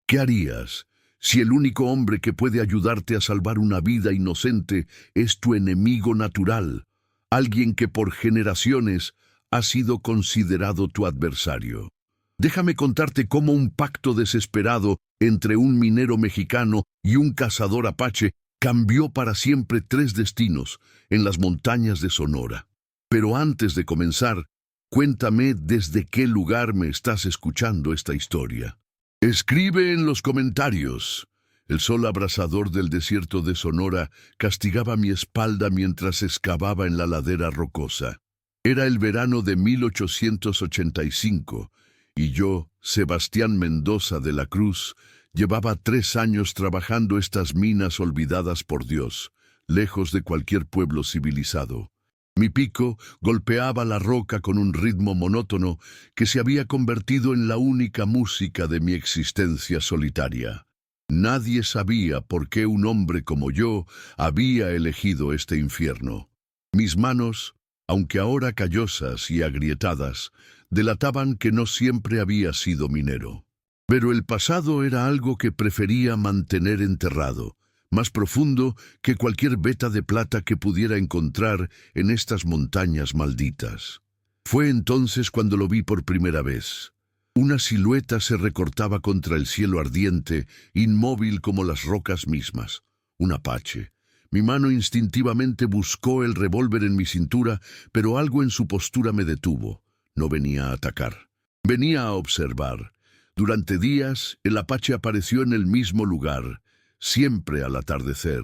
¿Qué harías si el único hombre que puede ayudarte a salvar una vida inocente es tu enemigo natural, alguien que por generaciones ha sido considerado tu adversario? Déjame contarte cómo un pacto desesperado entre un minero mexicano y un cazador apache cambió para siempre tres destinos en las montañas de Sonora. Pero antes de comenzar, cuéntame desde qué lugar me estás escuchando esta historia. Escribe en los comentarios. El sol abrasador del desierto de Sonora castigaba mi espalda mientras excavaba en la ladera rocosa. Era el verano de 1885 y yo, Sebastián Mendoza de la Cruz, llevaba 3 años trabajando estas minas olvidadas por Dios, lejos de cualquier pueblo civilizado. Mi pico golpeaba la roca con un ritmo monótono que se había convertido en la única música de mi existencia solitaria. Nadie sabía por qué un hombre como yo había elegido este infierno. Mis manos, aunque ahora callosas y agrietadas, delataban que no siempre había sido minero. Pero el pasado era algo que prefería mantener enterrado, más profundo que cualquier veta de plata que pudiera encontrar en estas montañas malditas. Fue entonces cuando lo vi por primera vez. Una silueta se recortaba contra el cielo ardiente, inmóvil como las rocas mismas. Un apache. Mi mano instintivamente buscó el revólver en mi cintura, pero algo en su postura me detuvo. No venía a atacar. Venía a observar. Durante días, el apache apareció en el mismo lugar, siempre al atardecer.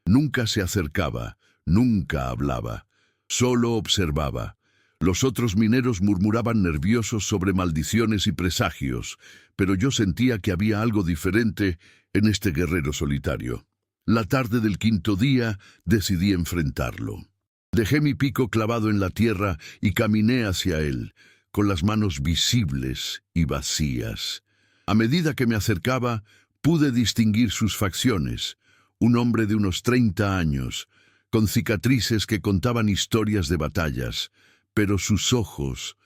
Nunca se acercaba, nunca hablaba, solo observaba. Los otros mineros murmuraban nerviosos sobre maldiciones y presagios, pero yo sentía que había algo diferente en este guerrero solitario. La tarde del 5.º día decidí enfrentarlo. Dejé mi pico clavado en la tierra y caminé hacia él, con las manos visibles y vacías. A medida que me acercaba, pude distinguir sus facciones. Un hombre de unos 30 años, con cicatrices que contaban historias de batallas, pero sus ojos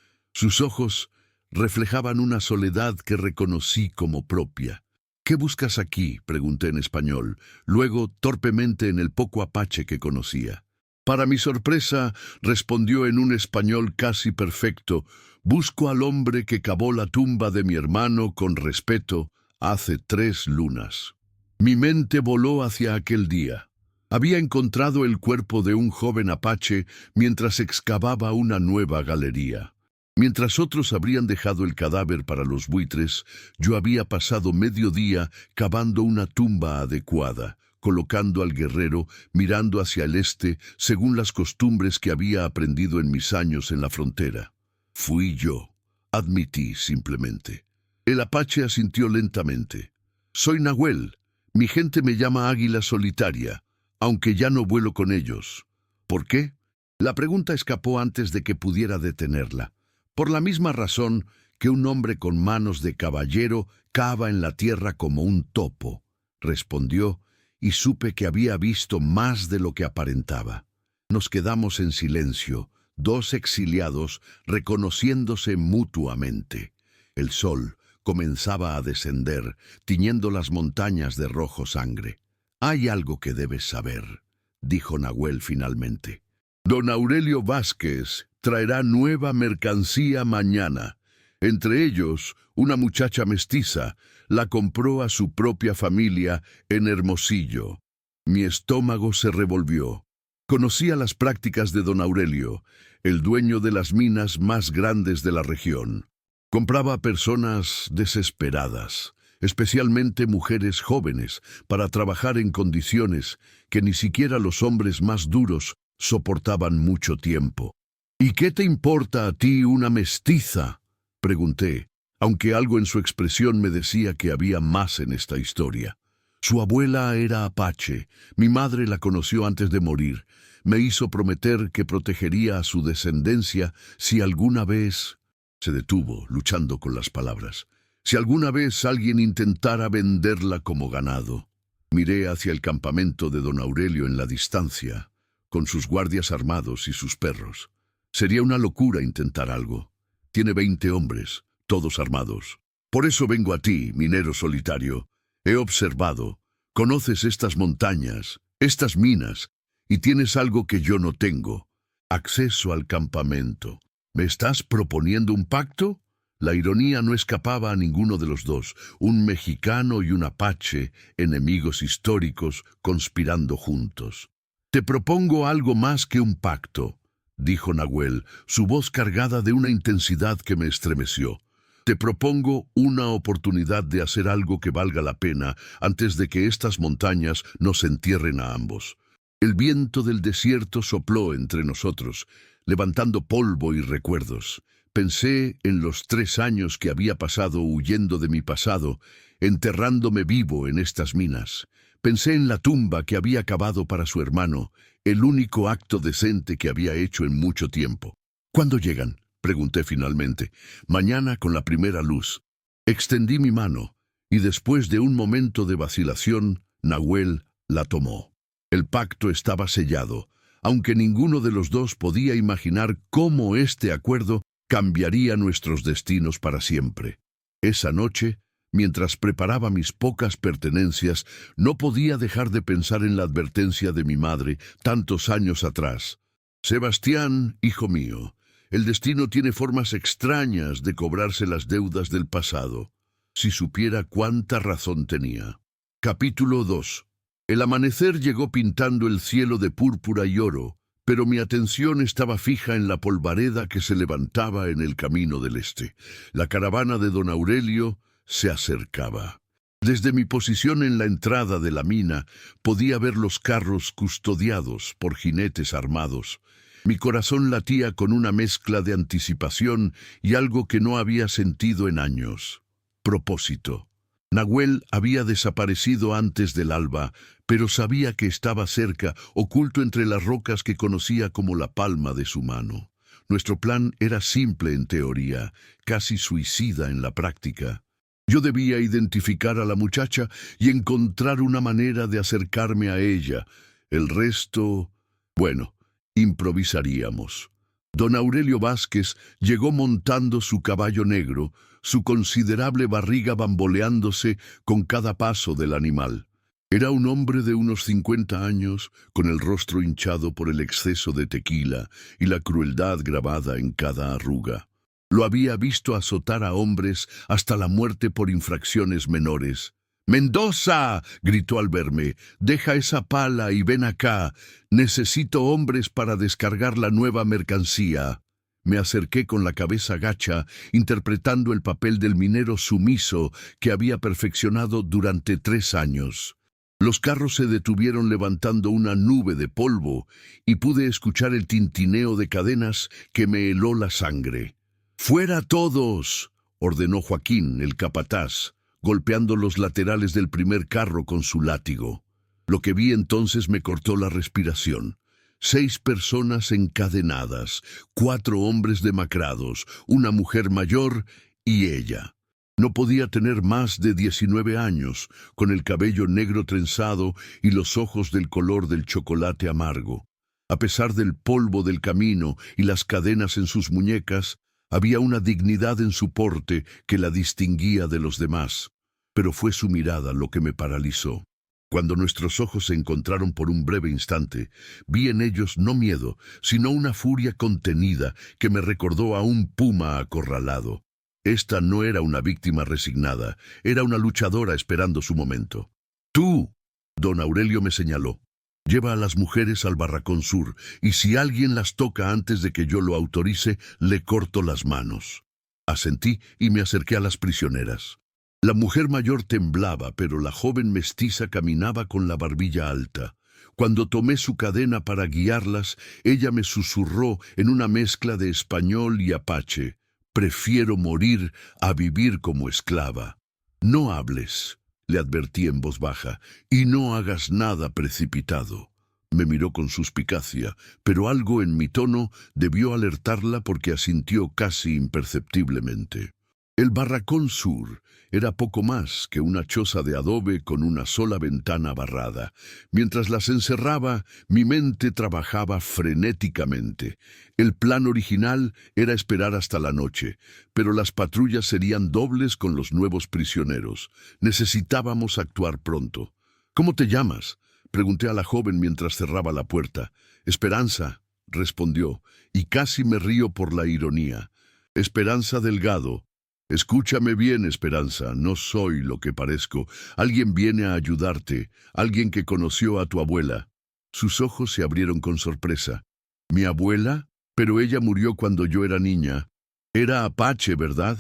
reflejaban una soledad que reconocí como propia. «¿Qué buscas aquí?», pregunté en español, luego torpemente en el poco apache que conocía. Para mi sorpresa, respondió en un español casi perfecto: «Busco al hombre que cavó la tumba de mi hermano con respeto hace 3 lunas». Mi mente voló hacia aquel día. Había encontrado el cuerpo de un joven apache mientras excavaba una nueva galería. Mientras otros habrían dejado el cadáver para los buitres, yo había pasado medio día cavando una tumba adecuada, colocando al guerrero mirando hacia el este según las costumbres que había aprendido en mis años en la frontera. Fui yo, admití simplemente. El apache asintió lentamente. «Soy Nahuel. Mi gente me llama Águila Solitaria, aunque ya no vuelo con ellos». «¿Por qué?». La pregunta escapó antes de que pudiera detenerla. «Por la misma razón que un hombre con manos de caballero cava en la tierra como un topo», respondió, y supe que había visto más de lo que aparentaba. Nos quedamos en silencio, 2 exiliados reconociéndose mutuamente. El sol comenzaba a descender, tiñendo las montañas de rojo sangre. «Hay algo que debes saber», dijo Nahuel finalmente. «Don Aurelio Vázquez traerá nueva mercancía mañana. Entre ellos, una muchacha mestiza. La compró a su propia familia en Hermosillo». Mi estómago se revolvió. Conocía las prácticas de don Aurelio, el dueño de las minas más grandes de la región. Compraba a personas desesperadas, especialmente mujeres jóvenes, para trabajar en condiciones que ni siquiera los hombres más duros soportaban mucho tiempo. «¿Y qué te importa a ti una mestiza?», pregunté, aunque algo en su expresión me decía que había más en esta historia. Su abuela era apache, mi madre la conoció antes de morir, me hizo prometer que protegería a su descendencia si alguna vez... Se detuvo, luchando con las palabras. «Si alguna vez alguien intentara venderla como ganado». Miré hacia el campamento de don Aurelio en la distancia, con sus guardias armados y sus perros. Sería una locura intentar algo. Tiene 20 hombres, todos armados. Por eso vengo a ti, minero solitario. He observado, conoces estas montañas, estas minas, y tienes algo que yo no tengo: acceso al campamento. ¿Me estás proponiendo un pacto? La ironía no escapaba a ninguno de los dos, un mexicano y un apache, enemigos históricos, conspirando juntos. Te propongo algo más que un pacto, dijo Nahuel, su voz cargada de una intensidad que me estremeció. Te propongo una oportunidad de hacer algo que valga la pena antes de que estas montañas nos entierren a ambos. El viento del desierto sopló entre nosotros, levantando polvo y recuerdos. Pensé en los 3 años que había pasado huyendo de mi pasado, enterrándome vivo en estas minas. Pensé en la tumba que había cavado para su hermano, el único acto decente que había hecho en mucho tiempo. ¿Cuándo llegan?, pregunté finalmente. Mañana con la primera luz. Extendí mi mano, y después de un momento de vacilación, Nahuel la tomó. El pacto estaba sellado, aunque ninguno de los dos podía imaginar cómo este acuerdo cambiaría nuestros destinos para siempre. Esa noche, mientras preparaba mis pocas pertenencias, no podía dejar de pensar en la advertencia de mi madre tantos años atrás. Sebastián, hijo mío, el destino tiene formas extrañas de cobrarse las deudas del pasado. Si supiera cuánta razón tenía. Capítulo 2. El amanecer llegó pintando el cielo de púrpura y oro, pero mi atención estaba fija en la polvareda que se levantaba en el camino del este. La caravana de don Aurelio se acercaba. Desde mi posición en la entrada de la mina podía ver los carros custodiados por jinetes armados. Mi corazón latía con una mezcla de anticipación y algo que no había sentido en años: propósito. Nahuel había desaparecido antes del alba, pero sabía que estaba cerca, oculto entre las rocas que conocía como la palma de su mano. Nuestro plan era simple en teoría, casi suicida en la práctica. Yo debía identificar a la muchacha y encontrar una manera de acercarme a ella. El resto, bueno, improvisaríamos. Don Aurelio Vázquez llegó montando su caballo negro, su considerable barriga bamboleándose con cada paso del animal. Era un hombre de unos 50 años, con el rostro hinchado por el exceso de tequila y la crueldad grabada en cada arruga. Lo había visto azotar a hombres hasta la muerte por infracciones menores. «¡Mendoza!», gritó al verme. «Deja esa pala y ven acá. Necesito hombres para descargar la nueva mercancía». Me acerqué con la cabeza gacha, interpretando el papel del minero sumiso que había perfeccionado durante 3 años. Los carros se detuvieron levantando una nube de polvo y pude escuchar el tintineo de cadenas que me heló la sangre. «¡Fuera todos!», ordenó Joaquín, el capataz, golpeando los laterales del primer carro con su látigo. Lo que vi entonces me cortó la respiración. 6 personas encadenadas, 4 hombres demacrados, una mujer mayor y ella. No podía tener más de 19 años, con el cabello negro trenzado y los ojos del color del chocolate amargo. A pesar del polvo del camino y las cadenas en sus muñecas, había una dignidad en su porte que la distinguía de los demás. Pero fue su mirada lo que me paralizó. Cuando nuestros ojos se encontraron por un breve instante, vi en ellos no miedo, sino una furia contenida que me recordó a un puma acorralado. Esta no era una víctima resignada, era una luchadora esperando su momento. «Tú», don Aurelio me señaló, «lleva a las mujeres al barracón sur, y si alguien las toca antes de que yo lo autorice, le corto las manos». Asentí y me acerqué a las prisioneras. La mujer mayor temblaba, pero la joven mestiza caminaba con la barbilla alta. Cuando tomé su cadena para guiarlas, ella me susurró en una mezcla de español y apache: «Prefiero morir a vivir como esclava». «No hables», le advertí en voz baja, «y no hagas nada precipitado». Me miró con suspicacia, pero algo en mi tono debió alertarla porque asintió casi imperceptiblemente. El barracón sur era poco más que una choza de adobe con una sola ventana barrada. Mientras las encerraba, mi mente trabajaba frenéticamente. El plan original era esperar hasta la noche, pero las patrullas serían dobles con los nuevos prisioneros. Necesitábamos actuar pronto. ¿Cómo te llamas?, pregunté a la joven mientras cerraba la puerta. Esperanza, respondió, y casi me río por la ironía. Esperanza Delgado. Escúchame bien, Esperanza, no soy lo que parezco. Alguien viene a ayudarte, alguien que conoció a tu abuela. Sus ojos se abrieron con sorpresa. ¿Mi abuela? Pero ella murió cuando yo era niña. Era apache, ¿verdad?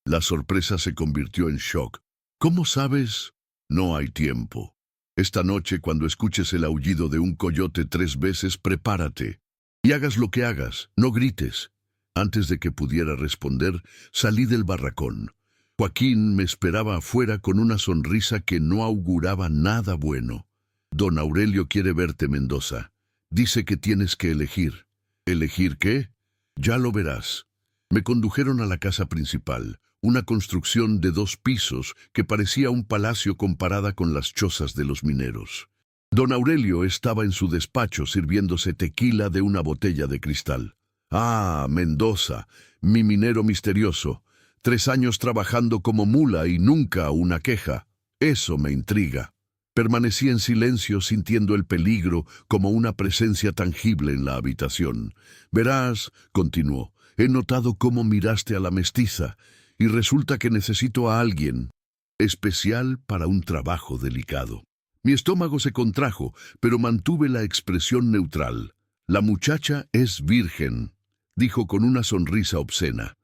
La sorpresa se convirtió en shock. ¿Cómo sabes? No hay tiempo. Esta noche, cuando escuches el aullido de un coyote 3 veces, prepárate. Y hagas lo que hagas, no grites. Antes de que pudiera responder, salí del barracón. Joaquín me esperaba afuera con una sonrisa que no auguraba nada bueno. Don Aurelio quiere verte, Mendoza. Dice que tienes que elegir. ¿Elegir qué? Ya lo verás. Me condujeron a la casa principal, una construcción de 2 pisos que parecía un palacio comparada con las chozas de los mineros. Don Aurelio estaba en su despacho sirviéndose tequila de una botella de cristal. Ah, Mendoza, mi minero misterioso. 3 años trabajando como mula y nunca una queja. Eso me intriga. Permanecí en silencio sintiendo el peligro como una presencia tangible en la habitación. Verás, continuó, he notado cómo miraste a la mestiza y resulta que necesito a alguien especial para un trabajo delicado. Mi estómago se contrajo, pero mantuve la expresión neutral. La muchacha es virgen, dijo con una sonrisa obscena.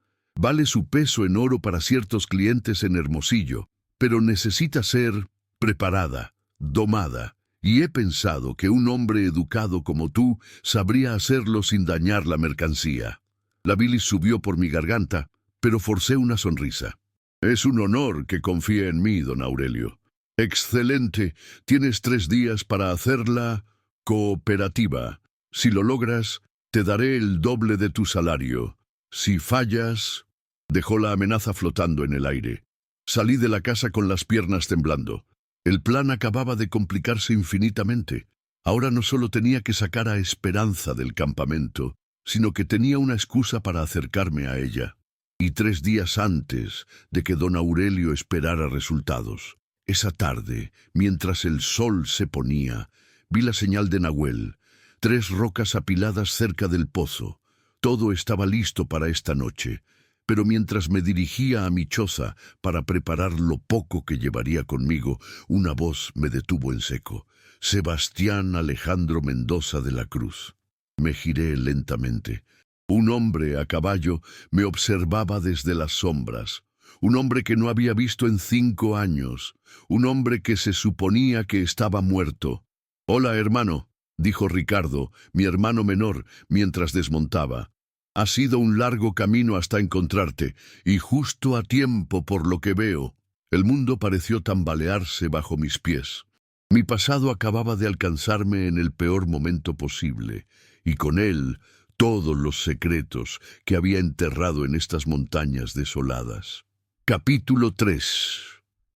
Vale su peso en oro para ciertos clientes en Hermosillo, pero necesita ser preparada, domada, y he pensado que un hombre educado como tú sabría hacerlo sin dañar la mercancía. La bilis subió por mi garganta, pero forcé una sonrisa. Es un honor que confíe en mí, don Aurelio. Excelente. Tienes 3 días para hacerla cooperativa. Si lo logras, te daré el doble de tu salario. Si fallas... Dejó la amenaza flotando en el aire. Salí de la casa con las piernas temblando. El plan acababa de complicarse infinitamente. Ahora no solo tenía que sacar a Esperanza del campamento, sino que tenía una excusa para acercarme a ella. Y 3 días antes de que don Aurelio esperara resultados. Esa tarde, mientras el sol se ponía, vi la señal de Nahuel. 3 rocas apiladas cerca del pozo. Todo estaba listo para esta noche. Pero mientras me dirigía a mi choza para preparar lo poco que llevaría conmigo, una voz me detuvo en seco. Sebastián Alejandro Mendoza de la Cruz. Me giré lentamente. Un hombre a caballo me observaba desde las sombras. Un hombre que no había visto en 5 años. Un hombre que se suponía que estaba muerto. «Hola, hermano», dijo Ricardo, mi hermano menor, mientras desmontaba. Ha sido un largo camino hasta encontrarte, y justo a tiempo por lo que veo. El mundo pareció tambalearse bajo mis pies. Mi pasado acababa de alcanzarme en el peor momento posible, y con él todos los secretos que había enterrado en estas montañas desoladas. Capítulo 3.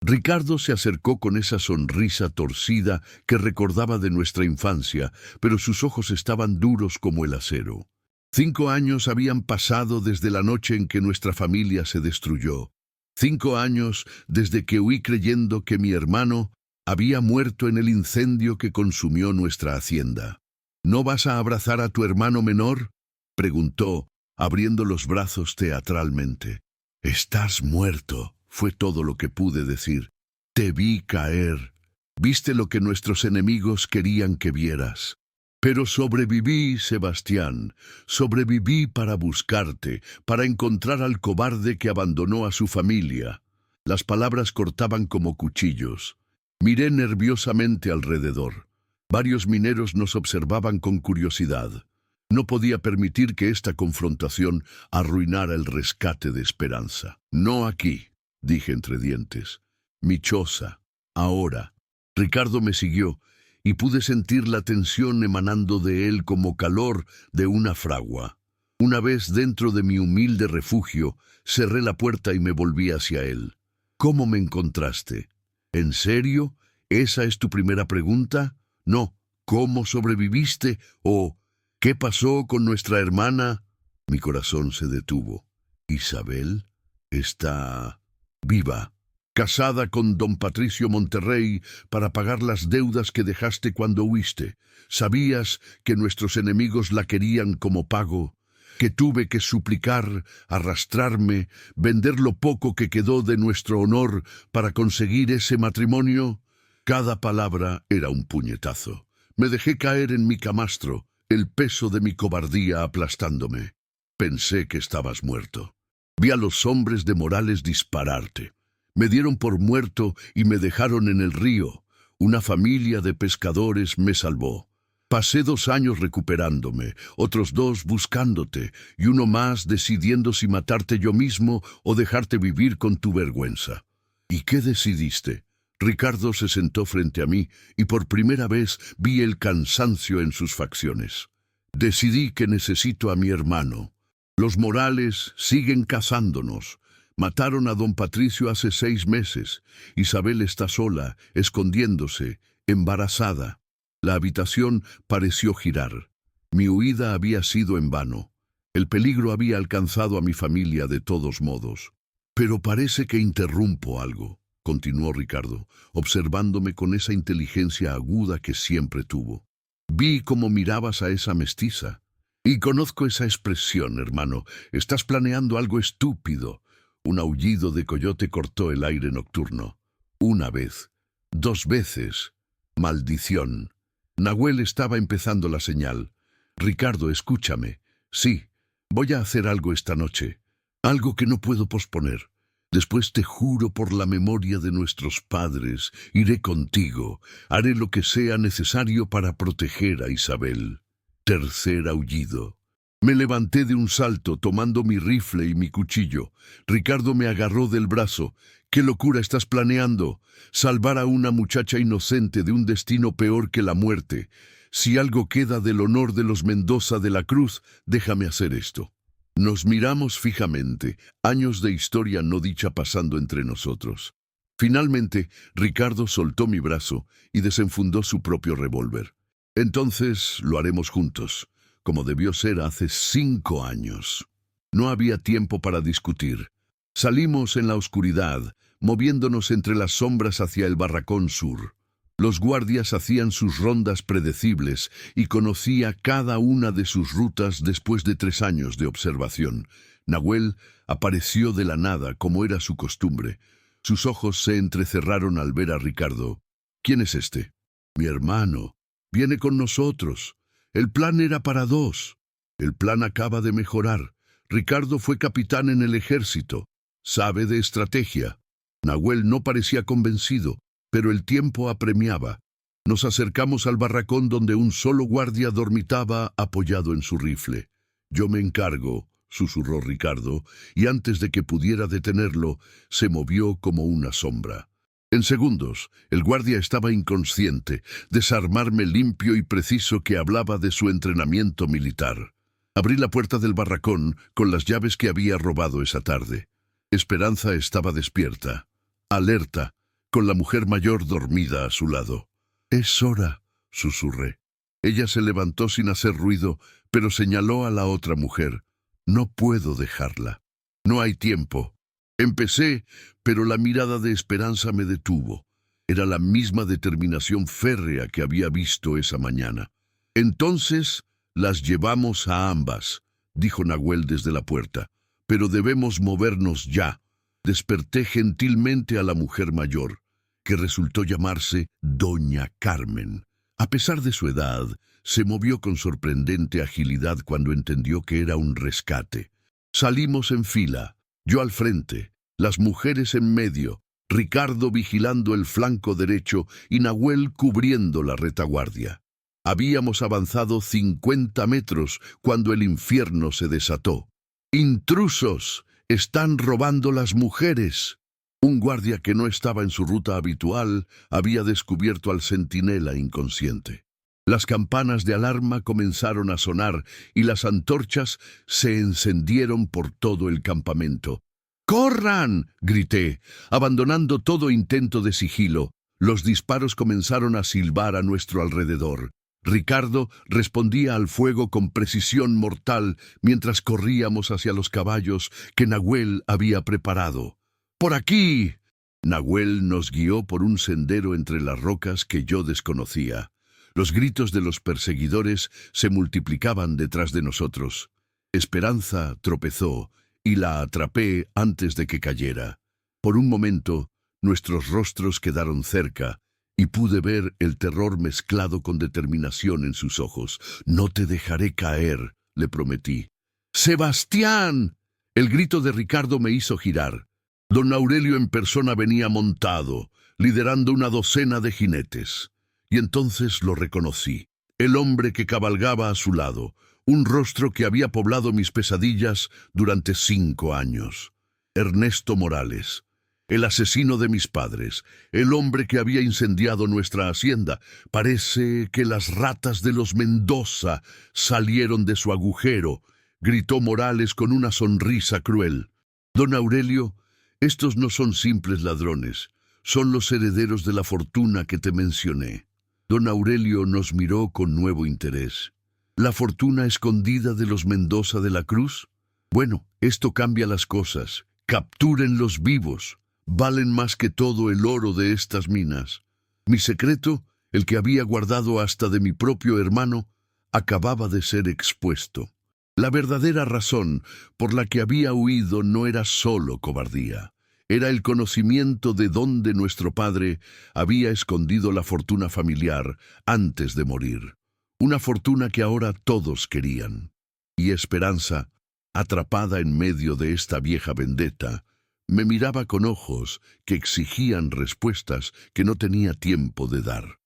Ricardo se acercó con esa sonrisa torcida que recordaba de nuestra infancia, pero sus ojos estaban duros como el acero. 5 años habían pasado desde la noche en que nuestra familia se destruyó. 5 años desde que huí creyendo que mi hermano había muerto en el incendio que consumió nuestra hacienda. ¿No vas a abrazar a tu hermano menor?, preguntó, abriendo los brazos teatralmente. «Estás muerto», fue todo lo que pude decir. «Te vi caer. Viste lo que nuestros enemigos querían que vieras. Pero sobreviví, Sebastián, sobreviví para buscarte, para encontrar al cobarde que abandonó a su familia». Las palabras cortaban como cuchillos. Miré nerviosamente alrededor. Varios mineros nos observaban con curiosidad. No podía permitir que esta confrontación arruinara el rescate de Esperanza. «No aquí», dije entre dientes. «Mi choza. Ahora». Ricardo me siguió, y pude sentir la tensión emanando de él como calor de una fragua. Una vez dentro de mi humilde refugio, cerré la puerta y me volví hacia él. ¿Cómo me encontraste? ¿En serio? ¿Esa es tu primera pregunta? No. ¿Cómo sobreviviste? ¿O qué pasó con nuestra hermana? Mi corazón se detuvo. ¿Isabel? Está viva, casada con don Patricio Monterrey para pagar las deudas que dejaste cuando huiste. ¿Sabías que nuestros enemigos la querían como pago? ¿Que tuve que suplicar, arrastrarme, vender lo poco que quedó de nuestro honor para conseguir ese matrimonio? Cada palabra era un puñetazo. Me dejé caer en mi camastro, el peso de mi cobardía aplastándome. Pensé que estabas muerto. Vi a los hombres de Morales dispararte. Me dieron por muerto y me dejaron en el río. Una familia de pescadores me salvó. Pasé 2 años recuperándome, otros 2 buscándote, y uno más decidiendo si matarte yo mismo o dejarte vivir con tu vergüenza. ¿Y qué decidiste? Ricardo se sentó frente a mí y por primera vez vi el cansancio en sus facciones. Decidí que necesito a mi hermano. Los Morales siguen cazándonos. Mataron a don Patricio hace 6 meses. Isabel está sola, escondiéndose, embarazada. La habitación pareció girar. Mi huida había sido en vano. El peligro había alcanzado a mi familia de todos modos. Pero parece que interrumpo algo, continuó Ricardo, observándome con esa inteligencia aguda que siempre tuvo. Vi cómo mirabas a esa mestiza. Y conozco esa expresión, hermano. Estás planeando algo estúpido. Un aullido de coyote cortó el aire nocturno. 1 vez, 2 veces. Maldición. Nahuel estaba empezando la señal. Ricardo, escúchame. Sí, voy a hacer algo esta noche. Algo que no puedo posponer. Después te juro por la memoria de nuestros padres, iré contigo. Haré lo que sea necesario para proteger a Isabel. Tercer aullido. Me levanté de un salto, tomando mi rifle y mi cuchillo. Ricardo me agarró del brazo. ¿Qué locura estás planeando? Salvar a una muchacha inocente de un destino peor que la muerte. Si algo queda del honor de los Mendoza de la Cruz, déjame hacer esto. Nos miramos fijamente, años de historia no dicha pasando entre nosotros. Finalmente, Ricardo soltó mi brazo y desenfundó su propio revólver. Entonces lo haremos juntos, como debió ser hace 5 años. No había tiempo para discutir. Salimos en la oscuridad, moviéndonos entre las sombras hacia el barracón sur. Los guardias hacían sus rondas predecibles y conocía cada una de sus rutas después de 3 años de observación. Nahuel apareció de la nada, como era su costumbre. Sus ojos se entrecerraron al ver a Ricardo. ¿Quién es este? Mi hermano. Viene con nosotros. El plan era para 2. El plan acaba de mejorar. Ricardo fue capitán en el ejército. Sabe de estrategia. Nahuel no parecía convencido, pero el tiempo apremiaba. Nos acercamos al barracón donde un solo guardia dormitaba apoyado en su rifle. Yo me encargo, susurró Ricardo, y antes de que pudiera detenerlo, se movió como una sombra. En segundos, el guardia estaba inconsciente, desarmarme limpio y preciso que hablaba de su entrenamiento militar. Abrí la puerta del barracón con las llaves que había robado esa tarde. Esperanza estaba despierta, alerta, con la mujer mayor dormida a su lado. «Es hora», susurré. Ella se levantó sin hacer ruido, pero señaló a la otra mujer. «No puedo dejarla. No hay tiempo». Empecé, pero la mirada de Esperanza me detuvo. Era la misma determinación férrea que había visto esa mañana. «Entonces las llevamos a ambas», dijo Nahuel desde la puerta. «Pero debemos movernos ya». Desperté gentilmente a la mujer mayor, que resultó llamarse Doña Carmen. A pesar de su edad, se movió con sorprendente agilidad cuando entendió que era un rescate. Salimos en fila, yo al frente, las mujeres en medio, Ricardo vigilando el flanco derecho y Nahuel cubriendo la retaguardia. Habíamos avanzado 50 metros cuando el infierno se desató. «¡Intrusos! ¡Están robando las mujeres!». Un guardia que no estaba en su ruta habitual había descubierto al centinela inconsciente. Las campanas de alarma comenzaron a sonar y las antorchas se encendieron por todo el campamento. ¡Corran!, grité, abandonando todo intento de sigilo. Los disparos comenzaron a silbar a nuestro alrededor. Ricardo respondía al fuego con precisión mortal mientras corríamos hacia los caballos que Nahuel había preparado. ¡Por aquí! Nahuel nos guió por un sendero entre las rocas que yo desconocía. Los gritos de los perseguidores se multiplicaban detrás de nosotros. Esperanza tropezó y la atrapé antes de que cayera. Por un momento, nuestros rostros quedaron cerca y pude ver el terror mezclado con determinación en sus ojos. «No te dejaré caer», le prometí. «¡Sebastián!». El grito de Ricardo me hizo girar. Don Aurelio en persona venía montado, liderando una docena de jinetes. Y entonces lo reconocí. El hombre que cabalgaba a su lado, un rostro que había poblado mis pesadillas durante 5 años. Ernesto Morales, el asesino de mis padres, el hombre que había incendiado nuestra hacienda. «Parece que las ratas de los Mendoza salieron de su agujero», gritó Morales con una sonrisa cruel. «Don Aurelio, estos no son simples ladrones, son los herederos de la fortuna que te mencioné». Don Aurelio nos miró con nuevo interés. «¿La fortuna escondida de los Mendoza de la Cruz? Bueno, esto cambia las cosas. Captúrenlos vivos. Valen más que todo el oro de estas minas». Mi secreto, el que había guardado hasta de mi propio hermano, acababa de ser expuesto. La verdadera razón por la que había huido no era solo cobardía. Era el conocimiento de dónde nuestro padre había escondido la fortuna familiar antes de morir. Una fortuna que ahora todos querían. Y Esperanza, atrapada en medio de esta vieja vendetta, me miraba con ojos que exigían respuestas que no tenía tiempo de dar.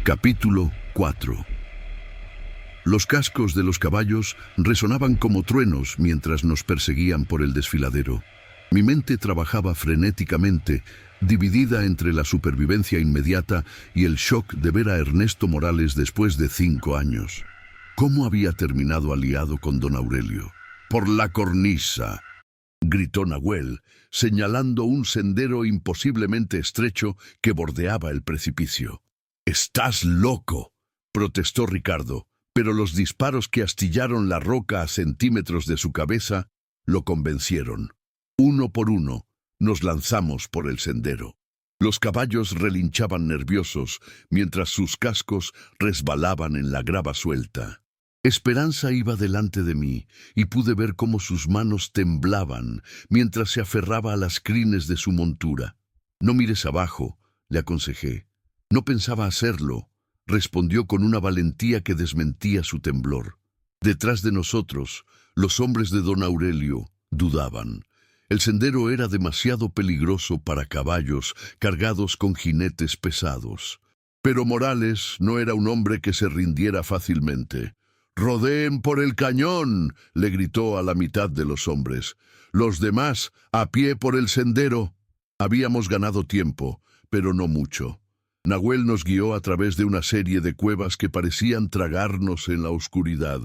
Capítulo 4. Los cascos de los caballos resonaban como truenos mientras nos perseguían por el desfiladero. Mi mente trabajaba frenéticamente, dividida entre la supervivencia inmediata y el shock de ver a Ernesto Morales después de 5 años. ¿Cómo había terminado aliado con don Aurelio? «Por la cornisa», gritó Nahuel, señalando un sendero imposiblemente estrecho que bordeaba el precipicio. «¡Estás loco!», protestó Ricardo, pero los disparos que astillaron la roca a centímetros de su cabeza lo convencieron. Uno por uno, nos lanzamos por el sendero. Los caballos relinchaban nerviosos mientras sus cascos resbalaban en la grava suelta. Esperanza iba delante de mí y pude ver cómo sus manos temblaban mientras se aferraba a las crines de su montura. «No mires abajo», le aconsejé. «No pensaba hacerlo», respondió con una valentía que desmentía su temblor. Detrás de nosotros, los hombres de don Aurelio dudaban. El sendero era demasiado peligroso para caballos cargados con jinetes pesados. Pero Morales no era un hombre que se rindiera fácilmente. «¡Rodeen por el cañón!», le gritó a la mitad de los hombres. «Los demás, a pie por el sendero». Habíamos ganado tiempo, pero no mucho. Nahuel nos guió a través de una serie de cuevas que parecían tragarnos en la oscuridad.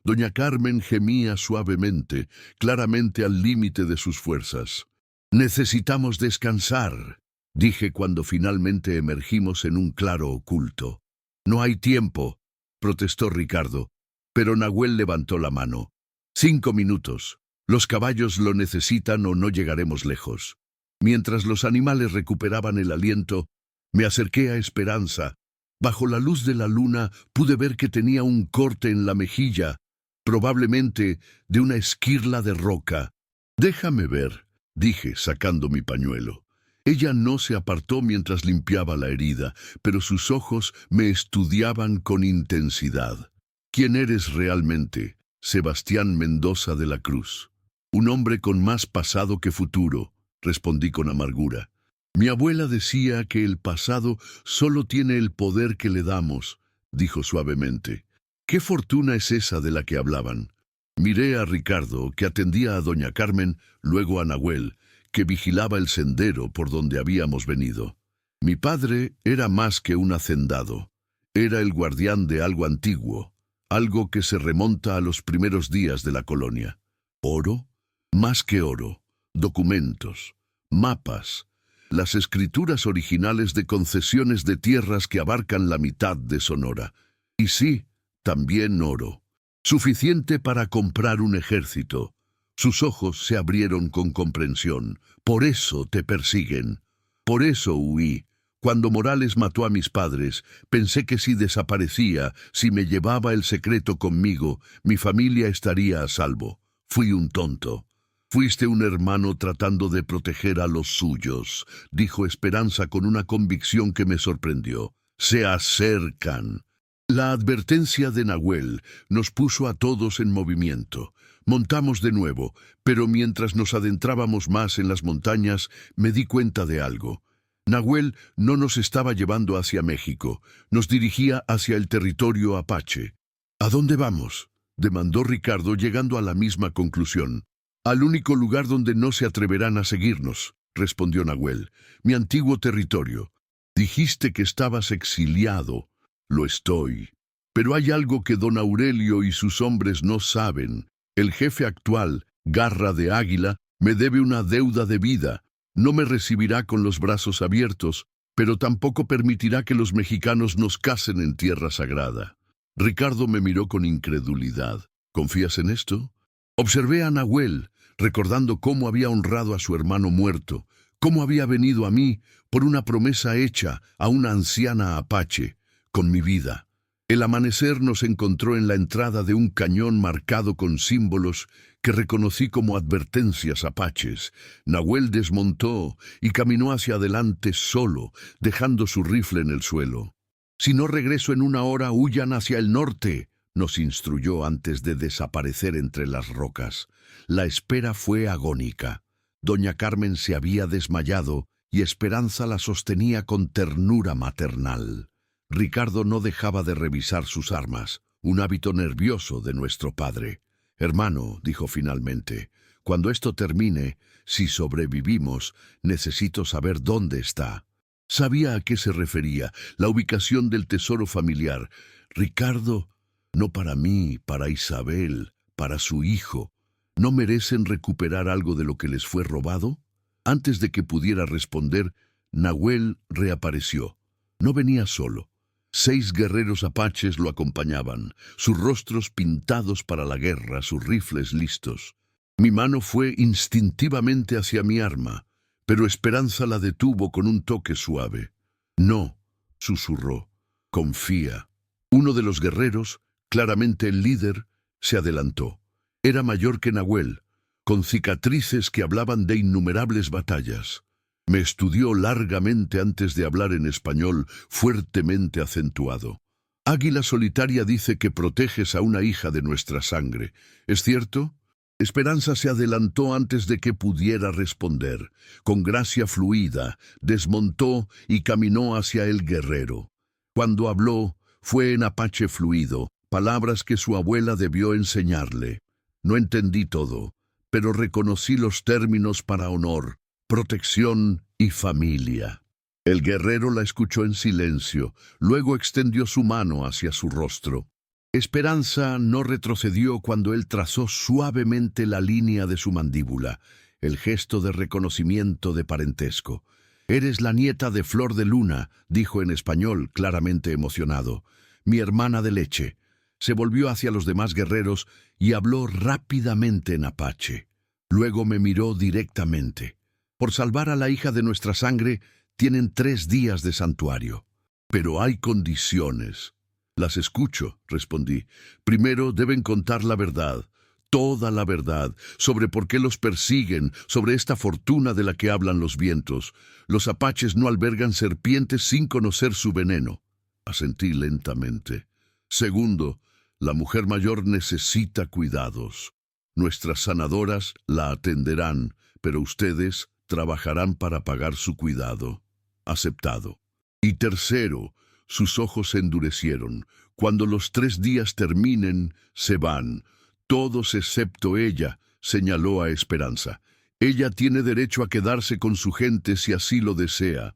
Doña Carmen gemía suavemente, claramente al límite de sus fuerzas. «Necesitamos descansar», dije cuando finalmente emergimos en un claro oculto. «No hay tiempo», protestó Ricardo, pero Nahuel levantó la mano. 5 minutos. Los caballos lo necesitan o no llegaremos lejos». Mientras los animales recuperaban el aliento, me acerqué a Esperanza. Bajo la luz de la luna pude ver que tenía un corte en la mejilla, probablemente de una esquirla de roca. «Déjame ver», dije, sacando mi pañuelo. Ella no se apartó mientras limpiaba la herida, pero sus ojos me estudiaban con intensidad. «¿Quién eres realmente?», «Sebastián Mendoza de la Cruz». «Un hombre con más pasado que futuro», respondí con amargura. «Mi abuela decía que el pasado solo tiene el poder que le damos», dijo suavemente. «¿Qué fortuna es esa de la que hablaban?». Miré a Ricardo, que atendía a doña Carmen, luego a Nahuel, que vigilaba el sendero por donde habíamos venido. Mi padre era más que un hacendado. Era el guardián de algo antiguo, algo que se remonta a los primeros días de la colonia. ¿Oro? Más que oro. Documentos, mapas, las escrituras originales de concesiones de tierras que abarcan la mitad de Sonora. Y sí, también oro. Suficiente para comprar un ejército. Sus ojos se abrieron con comprensión. Por eso te persiguen. Por eso huí. Cuando Morales mató a mis padres, pensé que si desaparecía, si me llevaba el secreto conmigo, mi familia estaría a salvo. Fui un tonto. Fuiste un hermano tratando de proteger a los suyos, dijo Esperanza con una convicción que me sorprendió. Se acercan. La advertencia de Nahuel nos puso a todos en movimiento. Montamos de nuevo, pero mientras nos adentrábamos más en las montañas, me di cuenta de algo. Nahuel no nos estaba llevando hacia México, nos dirigía hacia el territorio apache. ¿A dónde vamos?, demandó Ricardo, llegando a la misma conclusión. Al único lugar donde no se atreverán a seguirnos, respondió Nahuel, mi antiguo territorio. Dijiste que estabas exiliado. Lo estoy. Pero hay algo que don Aurelio y sus hombres no saben. El jefe actual, Garra de Águila, me debe una deuda de vida. No me recibirá con los brazos abiertos, pero tampoco permitirá que los mexicanos nos casen en tierra sagrada. Ricardo me miró con incredulidad. ¿Confías en esto? Observé a Nahuel, recordando cómo había honrado a su hermano muerto, cómo había venido a mí por una promesa hecha a una anciana apache, con mi vida. El amanecer nos encontró en la entrada de un cañón marcado con símbolos que reconocí como advertencias apaches. Nahuel desmontó y caminó hacia adelante solo, dejando su rifle en el suelo. Si no regreso en una hora, huyan hacia el norte, nos instruyó antes de desaparecer entre las rocas. La espera fue agónica. Doña Carmen se había desmayado y Esperanza la sostenía con ternura maternal. Ricardo no dejaba de revisar sus armas, un hábito nervioso de nuestro padre. Hermano, dijo finalmente, cuando esto termine, si sobrevivimos, necesito saber dónde está. Sabía a qué se refería, la ubicación del tesoro familiar. Ricardo, no para mí, para Isabel, para su hijo. ¿No merecen recuperar algo de lo que les fue robado? Antes de que pudiera responder, Nahuel reapareció. No venía solo. 6 guerreros apaches lo acompañaban, sus rostros pintados para la guerra, sus rifles listos. Mi mano fue instintivamente hacia mi arma, pero Esperanza la detuvo con un toque suave. No, susurró, confía. Uno de los guerreros, claramente el líder, se adelantó. Era mayor que Nahuel, con cicatrices que hablaban de innumerables batallas. Me estudió largamente antes de hablar en español fuertemente acentuado. Águila Solitaria dice que proteges a una hija de nuestra sangre. ¿Es cierto? Esperanza se adelantó antes de que pudiera responder. Con gracia fluida, desmontó y caminó hacia el guerrero. Cuando habló, fue en apache fluido, palabras que su abuela debió enseñarle. No entendí todo, pero reconocí los términos para honor, protección y familia. El guerrero la escuchó en silencio, luego extendió su mano hacia su rostro. Esperanza no retrocedió cuando él trazó suavemente la línea de su mandíbula, el gesto de reconocimiento de parentesco. «Eres la nieta de Flor de Luna», dijo en español, claramente emocionado. «Mi hermana de leche». Se volvió hacia los demás guerreros y habló rápidamente en apache. Luego me miró directamente. «Por salvar a la hija de nuestra sangre, tienen 3 días de santuario. Pero hay condiciones». «Las escucho», respondí. «Primero deben contar la verdad, toda la verdad, sobre por qué los persiguen, sobre esta fortuna de la que hablan los vientos. Los apaches no albergan serpientes sin conocer su veneno». Asentí lentamente. «Segundo, la mujer mayor necesita cuidados. Nuestras sanadoras la atenderán, pero ustedes trabajarán para pagar su cuidado». Aceptado. «Y tercero», sus ojos se endurecieron. «Cuando los 3 días terminen, se van. Todos excepto ella», señaló a Esperanza. «Ella tiene derecho a quedarse con su gente si así lo desea».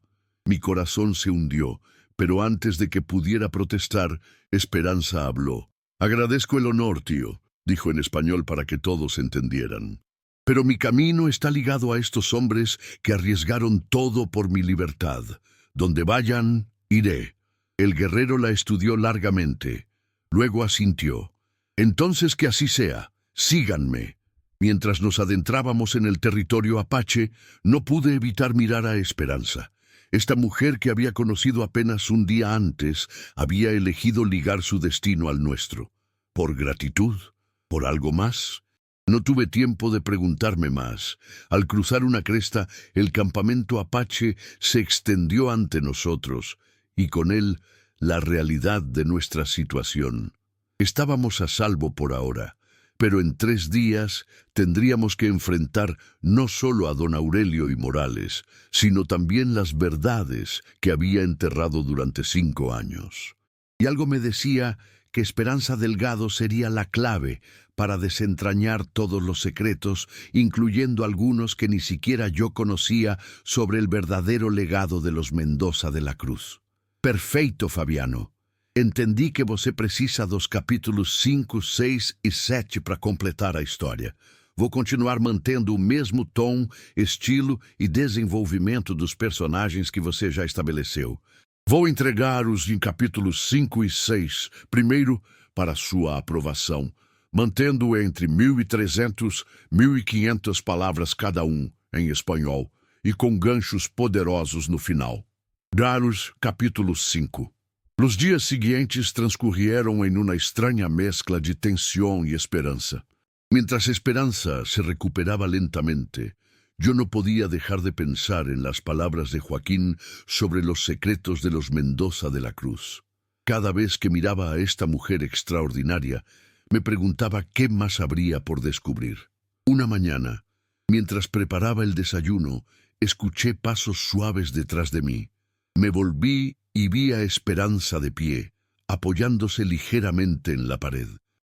Mi corazón se hundió, pero antes de que pudiera protestar, Esperanza habló. «Agradezco el honor, tío», dijo en español para que todos entendieran. «Pero mi camino está ligado a estos hombres que arriesgaron todo por mi libertad. Donde vayan, iré». El guerrero la estudió largamente. Luego asintió. «Entonces que así sea. Síganme». Mientras nos adentrábamos en el territorio apache, no pude evitar mirar a Esperanza. Esta mujer que había conocido apenas un día antes había elegido ligar su destino al nuestro. ¿Por gratitud? ¿Por algo más? No tuve tiempo de preguntarme más. Al cruzar una cresta, el campamento apache se extendió ante nosotros, y con él la realidad de nuestra situación. Estábamos a salvo por ahora, pero en 3 días tendríamos que enfrentar no solo a don Aurelio y Morales, sino también las verdades que había enterrado durante 5 años. Y algo me decía que Esperanza Delgado sería la clave para desentrañar todos los secretos, incluyendo algunos que ni siquiera yo conocía sobre el verdadero legado de los Mendoza de la Cruz. Perfeito, Fabiano. Entendi que você precisa dos capítulos 5, 6 e 7 para completar a história. Vou continuar mantendo o mesmo tom, estilo e desenvolvimento dos personagens que você já estabeleceu. Vou entregar-os em capítulos 5 e 6, primeiro para sua aprovação, mantendo entre 1.300 e 1.500 palavras cada em espanhol, e com ganchos poderosos no final. Daros, capítulo 5. Los días siguientes transcurrieron en una extraña mezcla de tensión y esperanza. Mientras Esperanza se recuperaba lentamente, yo no podía dejar de pensar en las palabras de Joaquín sobre los secretos de los Mendoza de la Cruz. Cada vez que miraba a esta mujer extraordinaria, me preguntaba qué más habría por descubrir. Una mañana, mientras preparaba el desayuno, escuché pasos suaves detrás de mí. Me volví y vi a Esperanza de pie, apoyándose ligeramente en la pared.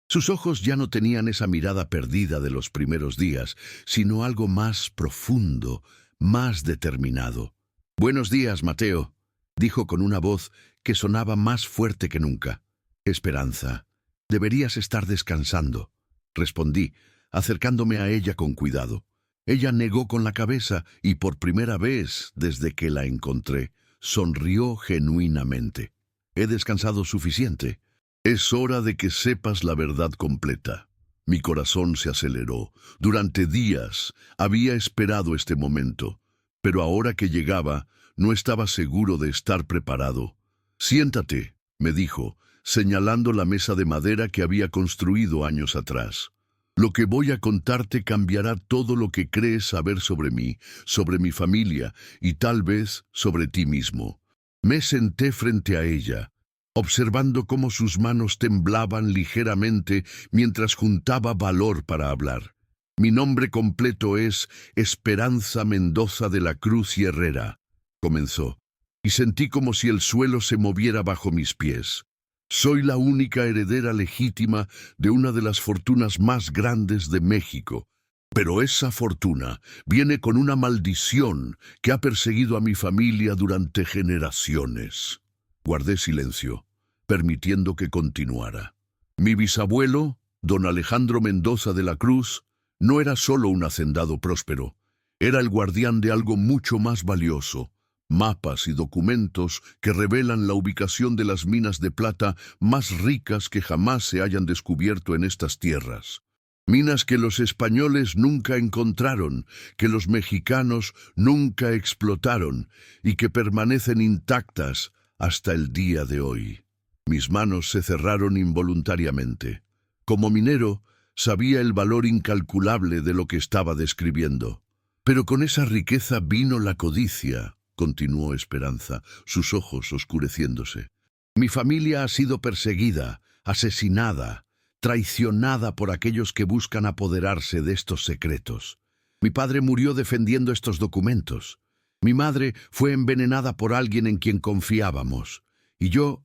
Sus ojos ya no tenían esa mirada perdida de los primeros días, sino algo más profundo, más determinado. «Buenos días, Mateo», dijo con una voz que sonaba más fuerte que nunca. «Esperanza, deberías estar descansando», respondí, acercándome a ella con cuidado. Ella negó con la cabeza y por primera vez desde que la encontré, sonrió genuinamente. «He descansado suficiente. Es hora de que sepas la verdad completa». Mi corazón se aceleró. Durante días había esperado este momento, pero ahora que llegaba, no estaba seguro de estar preparado. «Siéntate», me dijo, señalando la mesa de madera que había construido años atrás. «Lo que voy a contarte cambiará todo lo que crees saber sobre mí, sobre mi familia y tal vez sobre ti mismo». Me senté frente a ella, observando cómo sus manos temblaban ligeramente mientras juntaba valor para hablar. «Mi nombre completo es Esperanza Mendoza de la Cruz y Herrera», comenzó, y sentí como si el suelo se moviera bajo mis pies. «Soy la única heredera legítima de una de las fortunas más grandes de México, pero esa fortuna viene con una maldición que ha perseguido a mi familia durante generaciones». Guardé silencio, permitiendo que continuara. «Mi bisabuelo, don Alejandro Mendoza de la Cruz, no era solo un hacendado próspero, era el guardián de algo mucho más valioso. Mapas y documentos que revelan la ubicación de las minas de plata más ricas que jamás se hayan descubierto en estas tierras. Minas que los españoles nunca encontraron, que los mexicanos nunca explotaron y que permanecen intactas hasta el día de hoy». Mis manos se cerraron involuntariamente. Como minero, sabía el valor incalculable de lo que estaba describiendo. «Pero con esa riqueza vino la codicia», continuó Esperanza, sus ojos oscureciéndose. «Mi familia ha sido perseguida, asesinada, traicionada por aquellos que buscan apoderarse de estos secretos. Mi padre murió defendiendo estos documentos. Mi madre fue envenenada por alguien en quien confiábamos. Y yo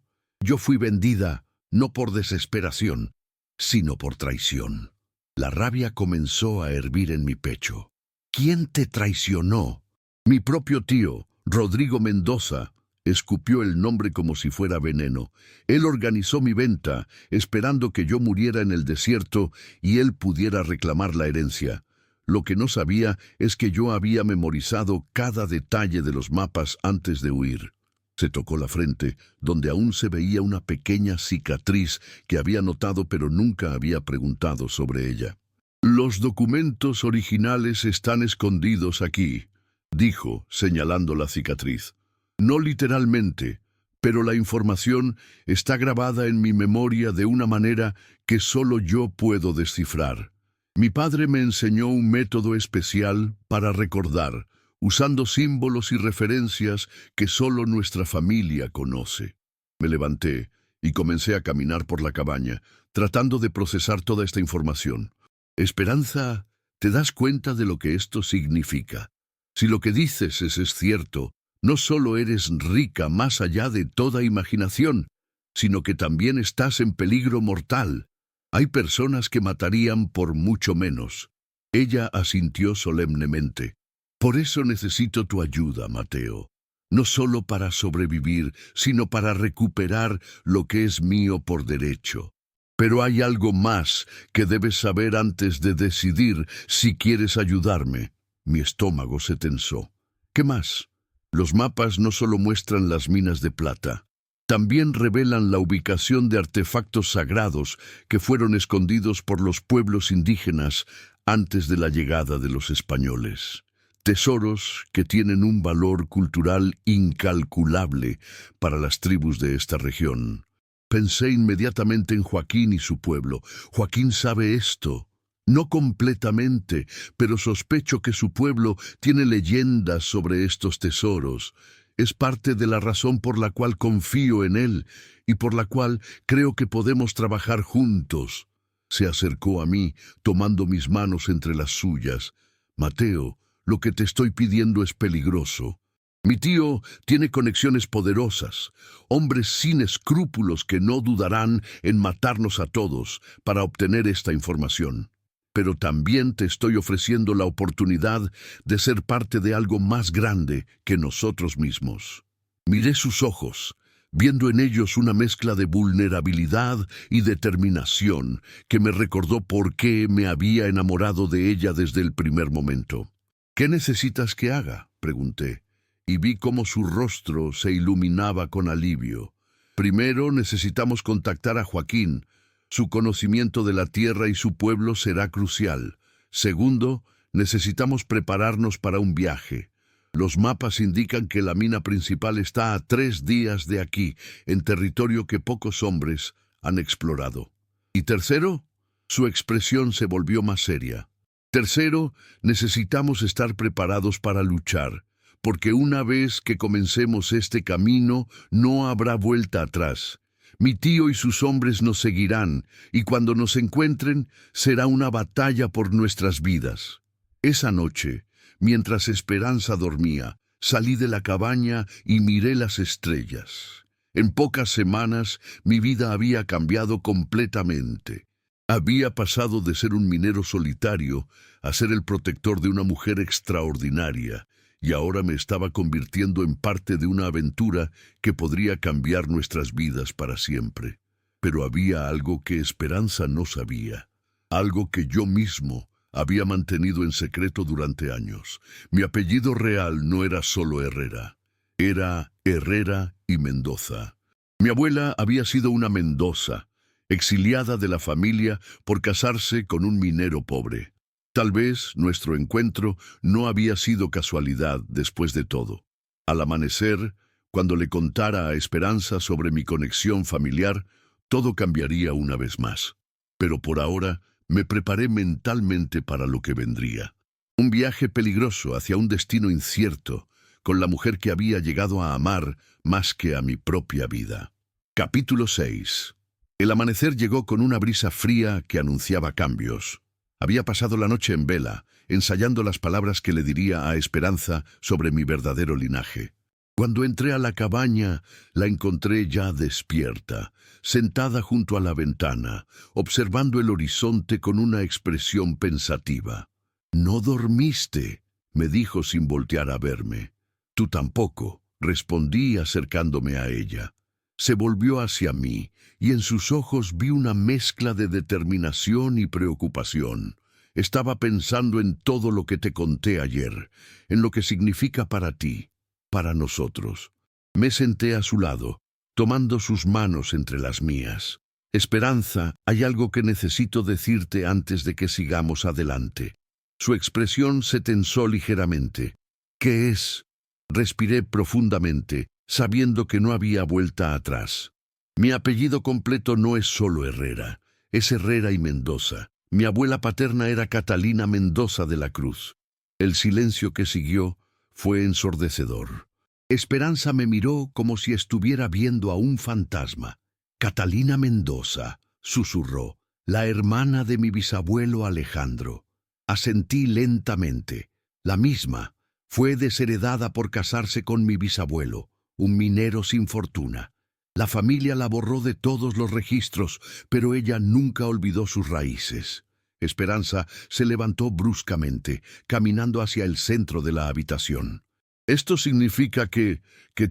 fui vendida no por desesperación, sino por traición». La rabia comenzó a hervir en mi pecho. «¿Quién te traicionó?» «Mi propio tío, Rodrigo Mendoza escupió el nombre como si fuera veneno. Él organizó mi venta, esperando que yo muriera en el desierto y él pudiera reclamar la herencia. Lo que no sabía es que yo había memorizado cada detalle de los mapas antes de huir. Se tocó la frente, donde aún se veía una pequeña cicatriz que había notado pero nunca había preguntado sobre ella. «Los documentos originales están escondidos aquí», dijo, señalando la cicatriz. «No literalmente, pero la información está grabada en mi memoria de una manera que solo yo puedo descifrar. Mi padre me enseñó un método especial para recordar, usando símbolos y referencias que solo nuestra familia conoce». Me levanté y comencé a caminar por la cabaña, tratando de procesar toda esta información. «Esperanza, ¿te das cuenta de lo que esto significa? Si lo que dices es cierto, no solo eres rica más allá de toda imaginación, sino que también estás en peligro mortal. Hay personas que matarían por mucho menos». Ella asintió solemnemente. «Por eso necesito tu ayuda, Mateo. No solo para sobrevivir, sino para recuperar lo que es mío por derecho. Pero hay algo más que debes saber antes de decidir si quieres ayudarme». Mi estómago se tensó. «¿Qué más?» «Los mapas no solo muestran las minas de plata, también revelan la ubicación de artefactos sagrados que fueron escondidos por los pueblos indígenas antes de la llegada de los españoles. Tesoros que tienen un valor cultural incalculable para las tribus de esta región». Pensé inmediatamente en Joaquín y su pueblo. Joaquín sabe esto. No completamente, pero sospecho que su pueblo tiene leyendas sobre estos tesoros. Es parte de la razón por la cual confío en él y por la cual creo que podemos trabajar juntos. Se acercó a mí, tomando mis manos entre las suyas. «Mateo, lo que te estoy pidiendo es peligroso. Mi tío tiene conexiones poderosas, hombres sin escrúpulos que no dudarán en matarnos a todos para obtener esta información. Pero también te estoy ofreciendo la oportunidad de ser parte de algo más grande que nosotros mismos». Miré sus ojos, viendo en ellos una mezcla de vulnerabilidad y determinación que me recordó por qué me había enamorado de ella desde el primer momento. «¿Qué necesitas que haga?», pregunté, y vi cómo su rostro se iluminaba con alivio. «Primero necesitamos contactar a Joaquín. Su conocimiento de la tierra y su pueblo será crucial. Segundo, necesitamos prepararnos para un viaje. Los mapas indican que la mina principal está a 3 días de aquí, en territorio que pocos hombres han explorado. Y tercero», su expresión se volvió más seria. «Tercero, necesitamos estar preparados para luchar, porque una vez que comencemos este camino, no habrá vuelta atrás. Mi tío y sus hombres nos seguirán, y cuando nos encuentren, será una batalla por nuestras vidas». Esa noche, mientras Esperanza dormía, salí de la cabaña y miré las estrellas. En pocas semanas, mi vida había cambiado completamente. Había pasado de ser un minero solitario a ser el protector de una mujer extraordinaria, y ahora me estaba convirtiendo en parte de una aventura que podría cambiar nuestras vidas para siempre. Pero había algo que Esperanza no sabía, algo que yo mismo había mantenido en secreto durante años. Mi apellido real no era solo Herrera, era Herrera y Mendoza. Mi abuela había sido una Mendoza, exiliada de la familia por casarse con un minero pobre. Tal vez nuestro encuentro no había sido casualidad después de todo. Al amanecer, cuando le contara a Esperanza sobre mi conexión familiar, todo cambiaría una vez más. Pero por ahora me preparé mentalmente para lo que vendría. Un viaje peligroso hacia un destino incierto, con la mujer que había llegado a amar más que a mi propia vida. Capítulo 6. El amanecer llegó con una brisa fría que anunciaba cambios. Había pasado la noche en vela, ensayando las palabras que le diría a Esperanza sobre mi verdadero linaje. Cuando entré a la cabaña, la encontré ya despierta, sentada junto a la ventana, observando el horizonte con una expresión pensativa. «¿No dormiste?», me dijo sin voltear a verme. Tú tampoco, respondí acercándome a ella. Se volvió hacia mí, y en sus ojos vi una mezcla de determinación y preocupación. Estaba pensando en todo lo que te conté ayer, en lo que significa para ti, para nosotros. Me senté a su lado, tomando sus manos entre las mías. Esperanza, hay algo que necesito decirte antes de que sigamos adelante. Su expresión se tensó ligeramente. ¿Qué es? Respiré profundamente, sabiendo que no había vuelta atrás. Mi apellido completo no es solo Herrera, es Herrera y Mendoza. Mi abuela paterna era Catalina Mendoza de la Cruz. El silencio que siguió fue ensordecedor. Esperanza me miró como si estuviera viendo a un fantasma. Catalina Mendoza, susurró, la hermana de mi bisabuelo Alejandro. Asentí lentamente. La misma. Fue desheredada por casarse con mi bisabuelo, un minero sin fortuna. La familia la borró de todos los registros, pero ella nunca olvidó sus raíces. Esperanza se levantó bruscamente, caminando hacia el centro de la habitación. Esto significa que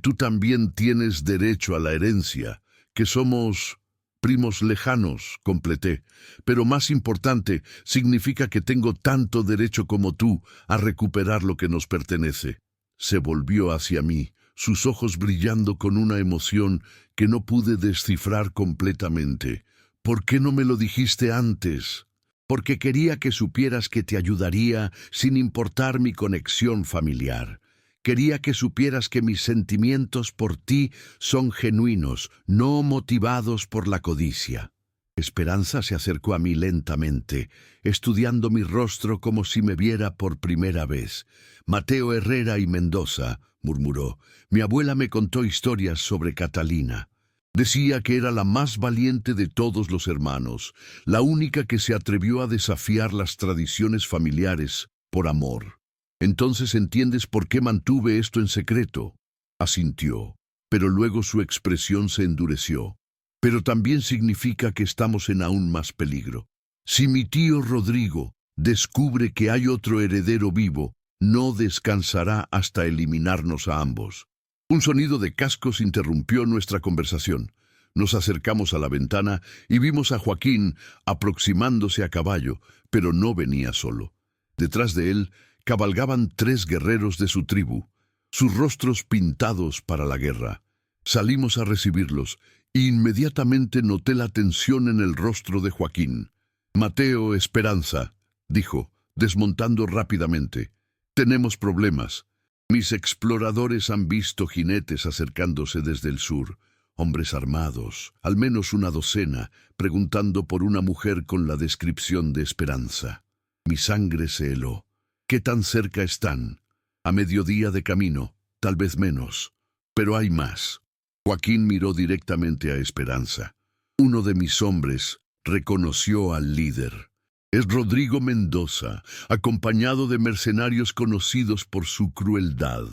tú también tienes derecho a la herencia, que somos primos lejanos, completé. Pero más importante, significa que tengo tanto derecho como tú a recuperar lo que nos pertenece. Se volvió hacia mí, sus ojos brillando con una emoción que no pude descifrar completamente. ¿Por qué no me lo dijiste antes? Porque quería que supieras que te ayudaría sin importar mi conexión familiar. Quería que supieras que mis sentimientos por ti son genuinos, no motivados por la codicia. Esperanza se acercó a mí lentamente, estudiando mi rostro como si me viera por primera vez. Mateo Herrera y Mendoza, murmuró. Mi abuela me contó historias sobre Catalina. Decía que era la más valiente de todos los hermanos, la única que se atrevió a desafiar las tradiciones familiares por amor. Entonces entiendes por qué mantuve esto en secreto. Asintió, pero luego su expresión se endureció. Pero también significa que estamos en aún más peligro. Si mi tío Rodrigo descubre que hay otro heredero vivo, no descansará hasta eliminarnos a ambos. Un sonido de cascos interrumpió nuestra conversación. Nos acercamos a la ventana y vimos a Joaquín aproximándose a caballo, pero no venía solo. Detrás de él cabalgaban 3 guerreros de su tribu, sus rostros pintados para la guerra. Salimos a recibirlos e inmediatamente noté la tensión en el rostro de Joaquín. Mateo Esperanza, dijo, desmontando rápidamente. Tenemos problemas. Mis exploradores han visto jinetes acercándose desde el sur, hombres armados, al menos una docena, preguntando por una mujer con la descripción de Esperanza. Mi sangre se heló. ¿Qué tan cerca están? A mediodía de camino, tal vez menos. Pero hay más. Joaquín miró directamente a Esperanza. Uno de mis hombres reconoció al líder. Es Rodrigo Mendoza, acompañado de mercenarios conocidos por su crueldad.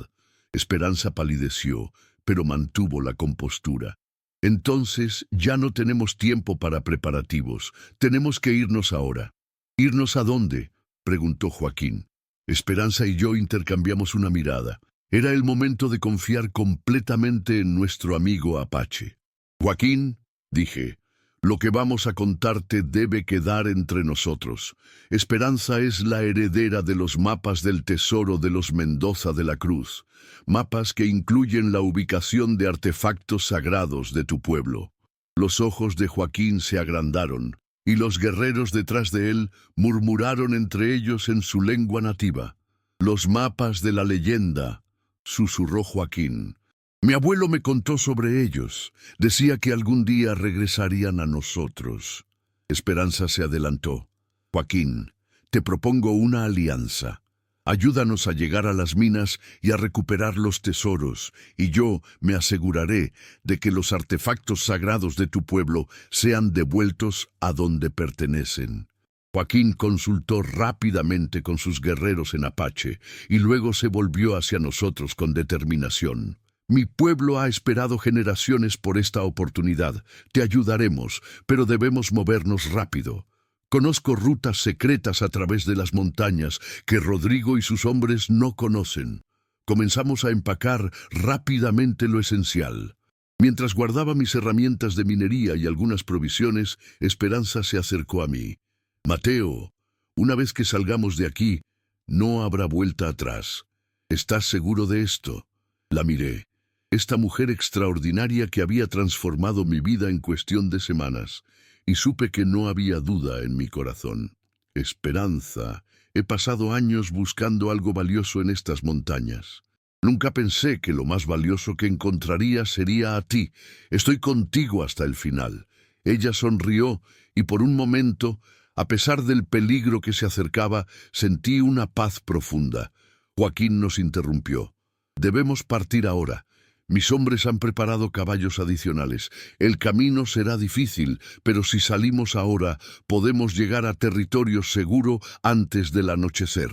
Esperanza palideció, pero mantuvo la compostura. Entonces ya no tenemos tiempo para preparativos. Tenemos que irnos ahora. ¿Irnos a dónde?, preguntó Joaquín. Esperanza y yo intercambiamos una mirada. Era el momento de confiar completamente en nuestro amigo Apache. Joaquín, dije, lo que vamos a contarte debe quedar entre nosotros. Esperanza es la heredera de los mapas del tesoro de los Mendoza de la Cruz, mapas que incluyen la ubicación de artefactos sagrados de tu pueblo. Los ojos de Joaquín se agrandaron, y los guerreros detrás de él murmuraron entre ellos en su lengua nativa. Los mapas de la leyenda, susurró Joaquín. Mi abuelo me contó sobre ellos. Decía que algún día regresarían a nosotros. Esperanza se adelantó. Joaquín, te propongo una alianza. Ayúdanos a llegar a las minas y a recuperar los tesoros, y yo me aseguraré de que los artefactos sagrados de tu pueblo sean devueltos a donde pertenecen. Joaquín consultó rápidamente con sus guerreros en Apache, y luego se volvió hacia nosotros con determinación. Mi pueblo ha esperado generaciones por esta oportunidad. Te ayudaremos, pero debemos movernos rápido. Conozco rutas secretas a través de las montañas que Rodrigo y sus hombres no conocen. Comenzamos a empacar rápidamente lo esencial. Mientras guardaba mis herramientas de minería y algunas provisiones, Esperanza se acercó a mí. «Mateo, una vez que salgamos de aquí, no habrá vuelta atrás. ¿Estás seguro de esto?» La miré. Esta mujer extraordinaria que había transformado mi vida en cuestión de semanas, y supe que no había duda en mi corazón. «Esperanza, he pasado años buscando algo valioso en estas montañas. Nunca pensé que lo más valioso que encontraría sería a ti. Estoy contigo hasta el final». Ella sonrió y por un momento, a pesar del peligro que se acercaba, sentí una paz profunda. Joaquín nos interrumpió. «Debemos partir ahora. Mis hombres han preparado caballos adicionales. El camino será difícil, pero si salimos ahora, podemos llegar a territorio seguro antes del anochecer».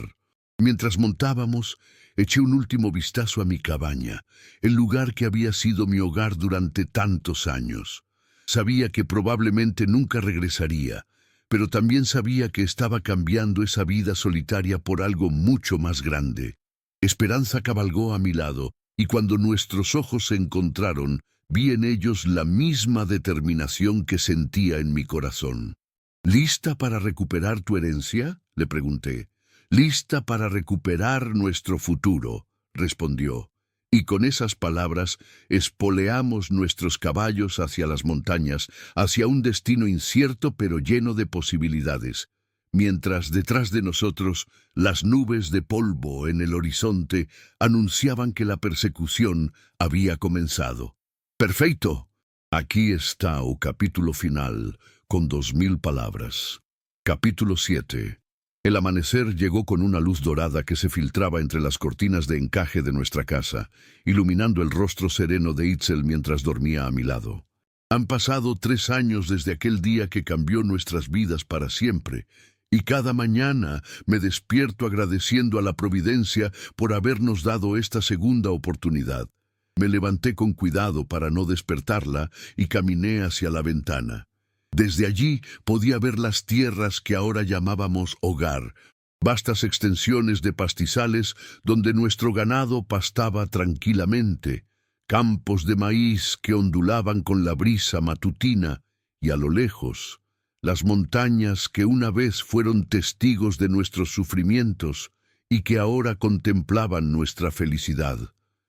Mientras montábamos, eché un último vistazo a mi cabaña, el lugar que había sido mi hogar durante tantos años. Sabía que probablemente nunca regresaría, pero también sabía que estaba cambiando esa vida solitaria por algo mucho más grande. Esperanza cabalgó a mi lado, y cuando nuestros ojos se encontraron, vi en ellos la misma determinación que sentía en mi corazón. «¿Lista para recuperar tu herencia?», le pregunté. «Lista para recuperar nuestro futuro», respondió. Y con esas palabras espoleamos nuestros caballos hacia las montañas, hacia un destino incierto pero lleno de posibilidades, mientras detrás de nosotros las nubes de polvo en el horizonte anunciaban que la persecución había comenzado. «Perfecto. Aquí está o capítulo final, con 2000 palabras». Capítulo 7. El amanecer llegó con una luz dorada que se filtraba entre las cortinas de encaje de nuestra casa, iluminando el rostro sereno de Itzel mientras dormía a mi lado. Han pasado 3 años desde aquel día que cambió nuestras vidas para siempre, y cada mañana me despierto agradeciendo a la providencia por habernos dado esta segunda oportunidad. Me levanté con cuidado para no despertarla y caminé hacia la ventana. Desde allí podía ver las tierras que ahora llamábamos hogar, vastas extensiones de pastizales donde nuestro ganado pastaba tranquilamente, campos de maíz que ondulaban con la brisa matutina, y a lo lejos, las montañas que una vez fueron testigos de nuestros sufrimientos y que ahora contemplaban nuestra felicidad.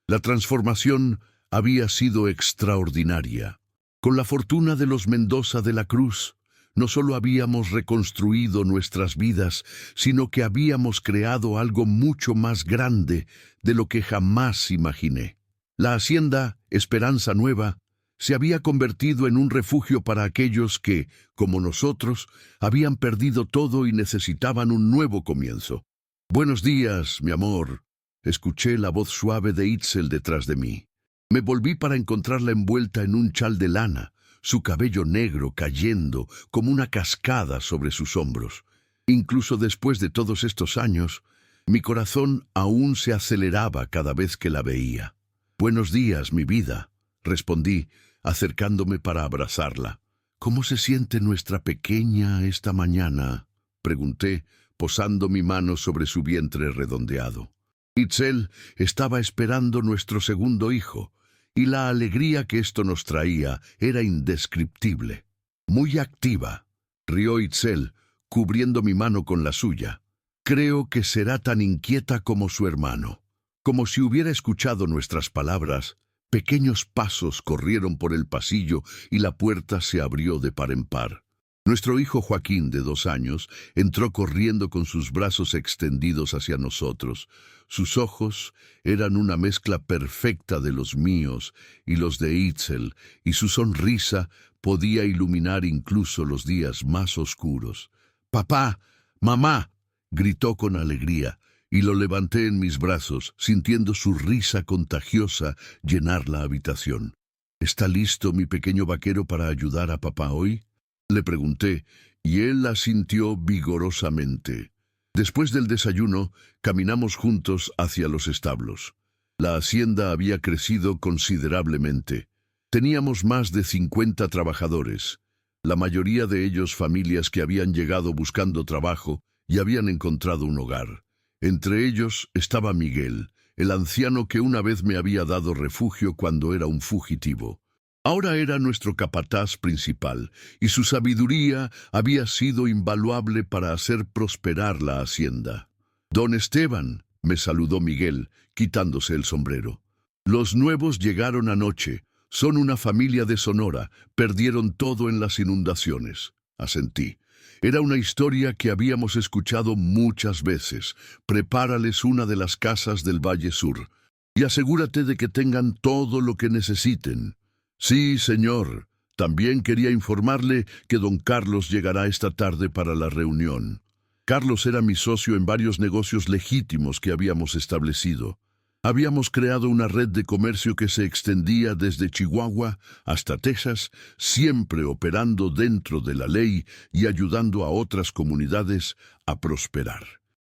La transformación había sido extraordinaria. Con la fortuna de los Mendoza de la Cruz, no solo habíamos reconstruido nuestras vidas, sino que habíamos creado algo mucho más grande de lo que jamás imaginé. La hacienda Esperanza Nueva se había convertido en un refugio para aquellos que, como nosotros, habían perdido todo y necesitaban un nuevo comienzo. «Buenos días, mi amor», escuché la voz suave de Itzel detrás de mí. Me volví para encontrarla envuelta en un chal de lana, su cabello negro cayendo como una cascada sobre sus hombros. Incluso después de todos estos años, mi corazón aún se aceleraba cada vez que la veía. «Buenos días, mi vida», respondí, acercándome para abrazarla. «¿Cómo se siente nuestra pequeña esta mañana?», pregunté, posando mi mano sobre su vientre redondeado. Itzel estaba esperando nuestro segundo hijo, y la alegría que esto nos traía era indescriptible. «Muy activa», rió Itzel, cubriendo mi mano con la suya. «Creo que será tan inquieta como su hermano». Como si hubiera escuchado nuestras palabras, pequeños pasos corrieron por el pasillo y la puerta se abrió de par en par. Nuestro hijo Joaquín, de 2 años, entró corriendo con sus brazos extendidos hacia nosotros. Sus ojos eran una mezcla perfecta de los míos y los de Itzel, y su sonrisa podía iluminar incluso los días más oscuros. «¡Papá! ¡Mamá!», gritó con alegría, y lo levanté en mis brazos, sintiendo su risa contagiosa llenar la habitación. «¿Está listo mi pequeño vaquero para ayudar a papá hoy?», le pregunté, y él asintió vigorosamente. Después del desayuno, caminamos juntos hacia los establos. La hacienda había crecido considerablemente. Teníamos más de 50 trabajadores, la mayoría de ellos familias que habían llegado buscando trabajo y habían encontrado un hogar. Entre ellos estaba Miguel, el anciano que una vez me había dado refugio cuando era un fugitivo. Ahora era nuestro capataz principal, y su sabiduría había sido invaluable para hacer prosperar la hacienda. «Don Esteban», me saludó Miguel, quitándose el sombrero. «Los nuevos llegaron anoche. Son una familia de Sonora. Perdieron todo en las inundaciones». Asentí. Era una historia que habíamos escuchado muchas veces. Prepárales una de las casas del Valle Sur y asegúrate de que tengan todo lo que necesiten. Sí, señor. También quería informarle que don Carlos llegará esta tarde para la reunión. Carlos era mi socio en varios negocios legítimos que habíamos establecido. Habíamos creado una red de comercio que se extendía desde Chihuahua hasta Texas, siempre operando dentro de la ley y ayudando a otras comunidades a prosperar.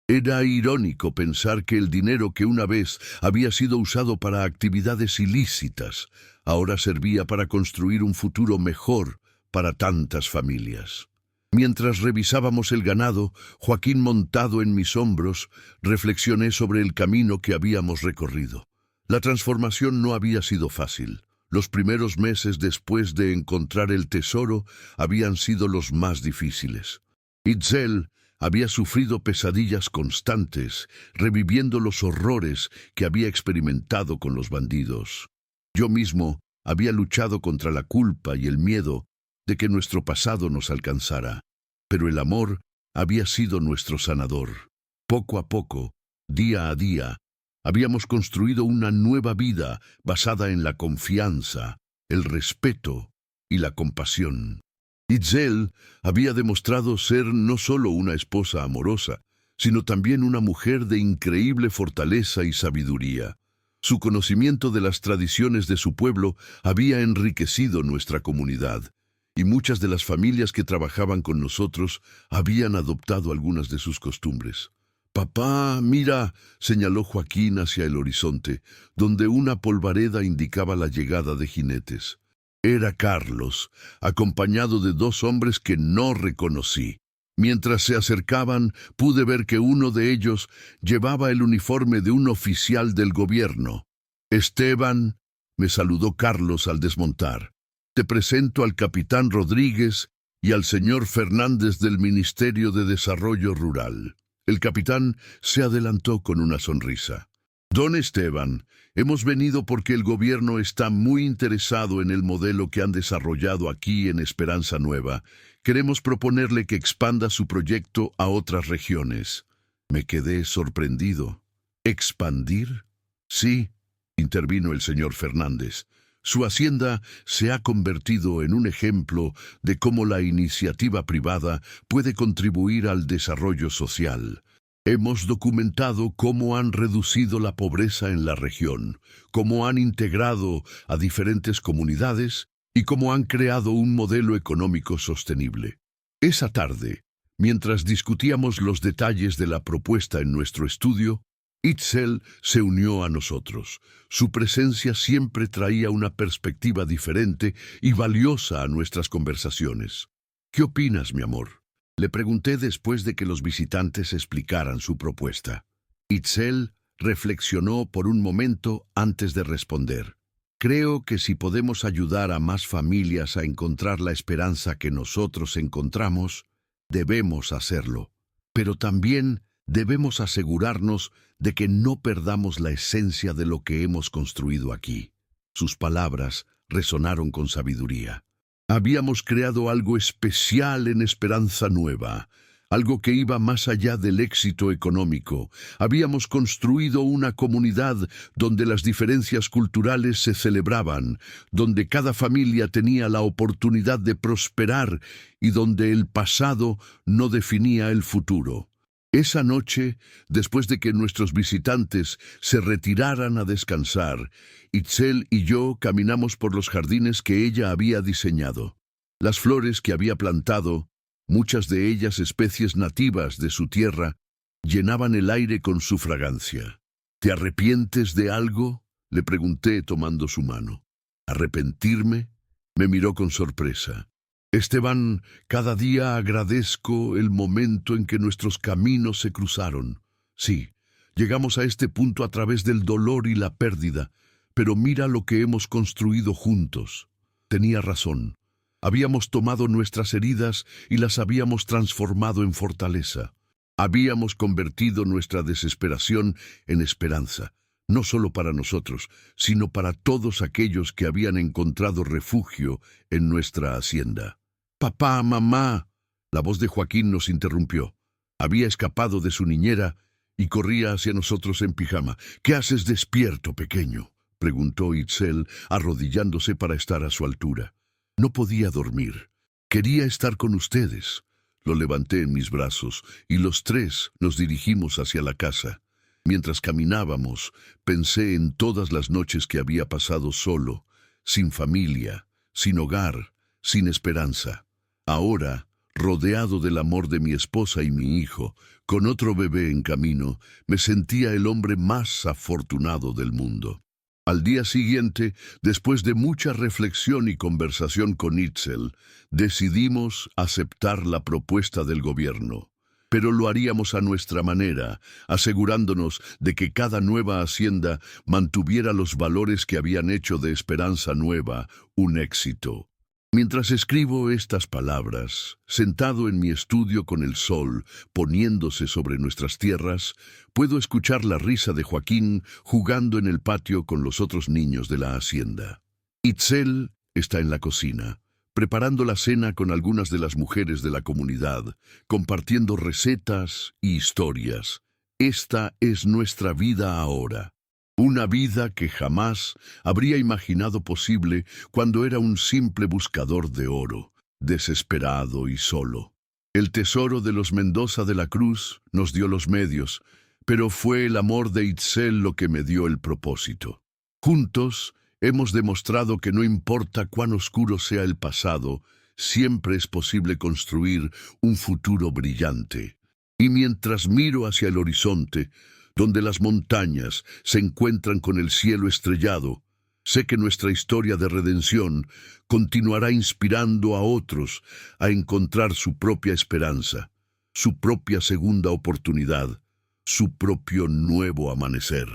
Era irónico pensar que el dinero que una vez había sido usado para actividades ilícitas, ahora servía para construir un futuro mejor para tantas familias. Mientras revisábamos el ganado, Joaquín montado en mis hombros, reflexioné sobre el camino que habíamos recorrido. La transformación no había sido fácil. Los primeros meses después de encontrar el tesoro habían sido los más difíciles. Itzel había sufrido pesadillas constantes, reviviendo los horrores que había experimentado con los bandidos. Yo mismo había luchado contra la culpa y el miedo de que nuestro pasado nos alcanzara, pero el amor había sido nuestro sanador. Poco a poco, día a día, habíamos construido una nueva vida basada en la confianza, el respeto y la compasión. Itzel había demostrado ser no solo una esposa amorosa, sino también una mujer de increíble fortaleza y sabiduría. Su conocimiento de las tradiciones de su pueblo había enriquecido nuestra comunidad, y muchas de las familias que trabajaban con nosotros habían adoptado algunas de sus costumbres. «Papá, mira», señaló Joaquín hacia el horizonte, donde una polvareda indicaba la llegada de jinetes. Era Carlos, acompañado de dos hombres que no reconocí. Mientras se acercaban, pude ver que uno de ellos llevaba el uniforme de un oficial del gobierno. «Esteban», me saludó Carlos al desmontar. «Te presento al capitán Rodríguez y al señor Fernández del Ministerio de Desarrollo Rural». El capitán se adelantó con una sonrisa. «Don Esteban, hemos venido porque el gobierno está muy interesado en el modelo que han desarrollado aquí en Esperanza Nueva. Queremos proponerle que expanda su proyecto a otras regiones». Me quedé sorprendido. ¿Expandir? Sí, intervino el señor Fernández. Su hacienda se ha convertido en un ejemplo de cómo la iniciativa privada puede contribuir al desarrollo social. Hemos documentado cómo han reducido la pobreza en la región, cómo han integrado a diferentes comunidades y cómo han creado un modelo económico sostenible. Esa tarde, mientras discutíamos los detalles de la propuesta en nuestro estudio, Itzel se unió a nosotros. Su presencia siempre traía una perspectiva diferente y valiosa a nuestras conversaciones. «¿Qué opinas, mi amor?», le pregunté después de que los visitantes explicaran su propuesta. Itzel reflexionó por un momento antes de responder. «Creo que si podemos ayudar a más familias a encontrar la esperanza que nosotros encontramos, debemos hacerlo. Pero también debemos asegurarnos de que no perdamos la esencia de lo que hemos construido aquí». Sus palabras resonaron con sabiduría. Habíamos creado algo especial en Esperanza Nueva, algo que iba más allá del éxito económico. Habíamos construido una comunidad donde las diferencias culturales se celebraban, donde cada familia tenía la oportunidad de prosperar y donde el pasado no definía el futuro. Esa noche, después de que nuestros visitantes se retiraran a descansar, Itzel y yo caminamos por los jardines que ella había diseñado. Las flores que había plantado, muchas de ellas especies nativas de su tierra, llenaban el aire con su fragancia. «¿Te arrepientes de algo?», le pregunté tomando su mano. «¿Arrepentirme?», me miró con sorpresa. «Esteban, cada día agradezco el momento en que nuestros caminos se cruzaron. Sí, Llegamos a este punto a través del dolor y la pérdida, pero mira lo que hemos construido juntos. Tenía razón. Habíamos tomado nuestras heridas y las habíamos transformado en fortaleza. Habíamos convertido nuestra desesperación en esperanza, no solo para nosotros, sino para todos aquellos que habían encontrado refugio en nuestra hacienda. «Papá, mamá», la voz de Joaquín nos interrumpió. Había escapado de su niñera y corría hacia nosotros en pijama. «¿Qué haces despierto, pequeño?», preguntó Itzel, arrodillándose para estar a su altura. No podía dormir. Quería estar con ustedes. Lo levanté en mis brazos y los tres nos dirigimos hacia la casa. Mientras caminábamos, pensé en todas las noches que había pasado solo, sin familia, sin hogar, sin esperanza. Ahora, rodeado del amor de mi esposa y mi hijo, con otro bebé en camino, me sentía el hombre más afortunado del mundo. Al día siguiente, después de mucha reflexión y conversación con Itzel, decidimos aceptar la propuesta del gobierno. Pero lo haríamos a nuestra manera, asegurándonos de que cada nueva hacienda mantuviera los valores que habían hecho de Esperanza Nueva un éxito. Mientras escribo estas palabras, sentado en mi estudio con el sol poniéndose sobre nuestras tierras, puedo escuchar la risa de Joaquín jugando en el patio con los otros niños de la hacienda. Itzel está en la cocina, preparando la cena con algunas de las mujeres de la comunidad, compartiendo recetas y historias. Esta es nuestra vida ahora. Una vida que jamás habría imaginado posible cuando era un simple buscador de oro, desesperado y solo. El tesoro de los Mendoza de la Cruz nos dio los medios, pero fue el amor de Itzel lo que me dio el propósito. Juntos hemos demostrado que no importa cuán oscuro sea el pasado, siempre es posible construir un futuro brillante. Y mientras miro hacia el horizonte, donde las montañas se encuentran con el cielo estrellado, sé que nuestra historia de redención continuará inspirando a otros a encontrar su propia esperanza, su propia segunda oportunidad, su propio nuevo amanecer.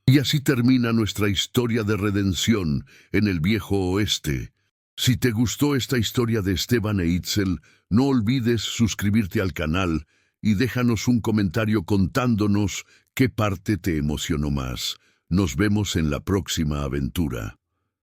Y así termina nuestra historia de redención en el viejo oeste. Si te gustó esta historia de Esteban e Itzel, no olvides suscribirte al canal y déjanos un comentario contándonos qué parte te emocionó más. Nos vemos en la próxima aventura.